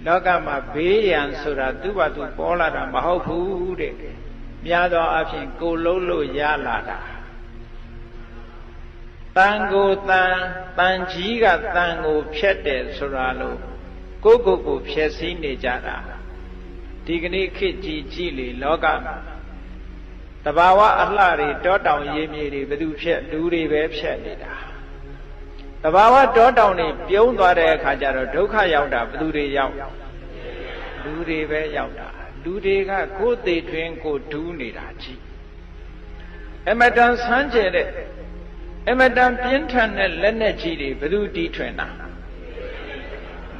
လောကမှာဘေးရန်ဆိုတာသူ့ဘာသူပေါ်လာတာမဟုတ်ဘူးတဲ့များသောအားဖြင့်ကိုယ်လုံးလို့ရလာတာတန်ကိုတန်ကြီးကတန်ကိုဖြတ်တယ်ဆိုတာလို့ကိုယ်ဖြည့်စည်းနေကြတာဒီကနေ့ခေတ်ကြီးကြည့်လေလောကတဘာဝအလှတွေတောတောင်ရေမြေတွေဘယ်သူဖြတ်လူတွေပဲဖြတ်နေတာတဘာဝတောတောင်တွေပြုံးသွားတဲ့အခါကျတော့ဒုက္ခရောက်တာဘယ်သူတွေရောက်လူတွေပဲရောက်တာလူတွေကကိုယ်သေးတွင်ကိုဒူးနေတာကြီးအမတန်ဆန်းကျဲတဲ့အမတန်ပြင်းထန်တဲ့လက်နဲ့ကြီးတွေဘယ်သူတီးထွင်တာ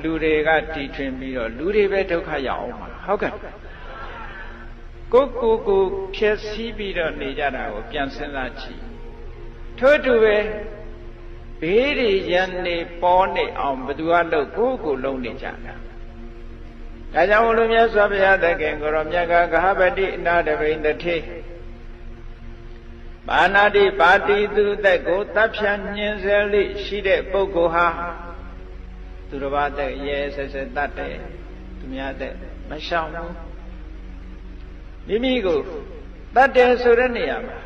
လူတွေကတီးထွင်ပြီးတော့လူတွေပဲဒုက္ခရောက်အောင်မှာဟုတ်ကဲ့ကိုဖြည့်ဆည်းပြီးတော့နေကြတာကိုပြန်စဉ်းစားကြည့်ထို့တူပဲဘေးတွေရန်နေပေါ်နေအောင်ဘယ်သူကလို့ကိုလုံးနေကြတာဒါကြောင့်ဘုရားမြတ်စွာဘုရားတခင်ကိုရောမြတ်ကဂဟပတိအနာတပိန်တထေပါဏာတိပါတိသူသက်ကိုတပ်ဖြတ်ညှင်းဆဲလိရှိတဲ့ပုဂ္ဂိုလ်ဟာသူတစ်ပါးသက်ရဲဆက်ဆက်တတ်တယ်သူများသက်မရှောင်ဘူးမိမိကိုတတ်တယ်ဆိုတဲ့နေရာမှာ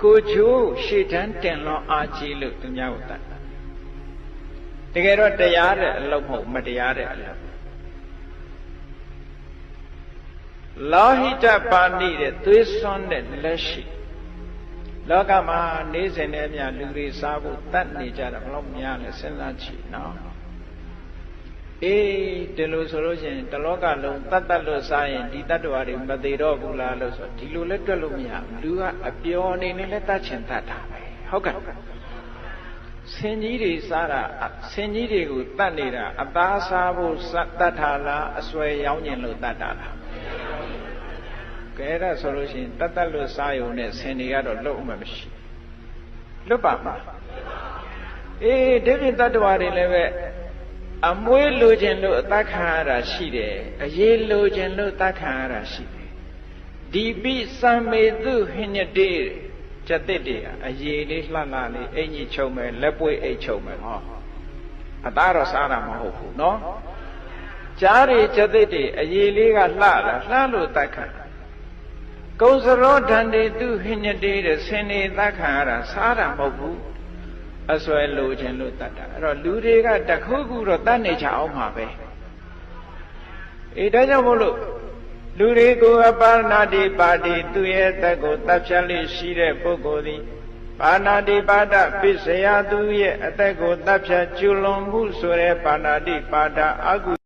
ကိုကျိုးရှေ့တန်းတင်လွန်အားကြီးလို့သူများကိုတတ်တကယ်တော့တရားတဲ့အလုပ်မဟုတ်မတရားတဲ့အလုပ်လောဟိတပါဏိတဲ့သွေးစွန်းတဲ့လက်ရှိလောကမှာနေစဉ်နဲ့အမျှလူတွေစားဖို့တတ်နေကြတာဘလို့များလဲစဉ်းစားကြည့်နော်အေးဒီလိုဆိုလို့ရှိရင်တလောကလုံးတတ်လို့စားရင်ဒီတတ္တဝါတွေမသေးတော့ဘူးလားလို့ဆိုဒီလိုလဲတွက်လို့မရဘူးလူကအပျော်နေနဲ့လဲတတ်ချင်တတ်တာပဲဟုတ်ကဲ့ဆင်ကြီးတွေစားတာဆင်ကြီးတွေကိုတတ်နေတာအသားစားဖို့တတ်တာလားအစွဲရောင်းကျင်လို့တတ်တာလားကဲဒါဆိုလို့ရှိရင်တတ်လို့စားရုံနဲ့ဆင်တွေကတော့လွတ်အောင်မရှိလွတ်ပါမှာအေးဒီပြင်တတ္တဝါတွေလည်းပဲအမွေးလိုခြင်းလို့အသက်ခံရတာရှိတယ်အရေးလိုခြင်းလို့တတ်ခံရတာရှိတယ်ဒီပိသံမေတုဟိညတေကျက်တစ်တွေအရေးလေးလှလှလေးအင်ကြီးချုံမယ်လက်ပွေးအိတ်ချုံမယ်ဟောအသားတော့စားတာမဟုတ်ဘူးနော်ကြားတွေကျက်တစ်တွေအရေးလေးကလှလို့တတ်ခံကုံစရောဒန္တေတုဟိညတေတဲ့ဆင်းနေတတ်ခံရတာစားတာမဟုတ်ဘူးအစွဲလိုခြင်းလို့တတ်တာအဲ့တော့လူတွေကတခုခုတော့တတ်နေကြအောင်မှာပဲအေးဒါကြောင့်မို့လို့လူတွေကိုအပါဏာတိပါတိသူရဲ့တက်ကိုတပ်ဖြတ်လိရှိတဲ့ပုဂ္ဂိုလ်သည်ပါဏာတိပါဒပိစယသူရဲ့အသက်ကိုတပ်ဖြတ်ကျွလွန်မှုဆိုတဲ့ပါဏာတိပါဒအကု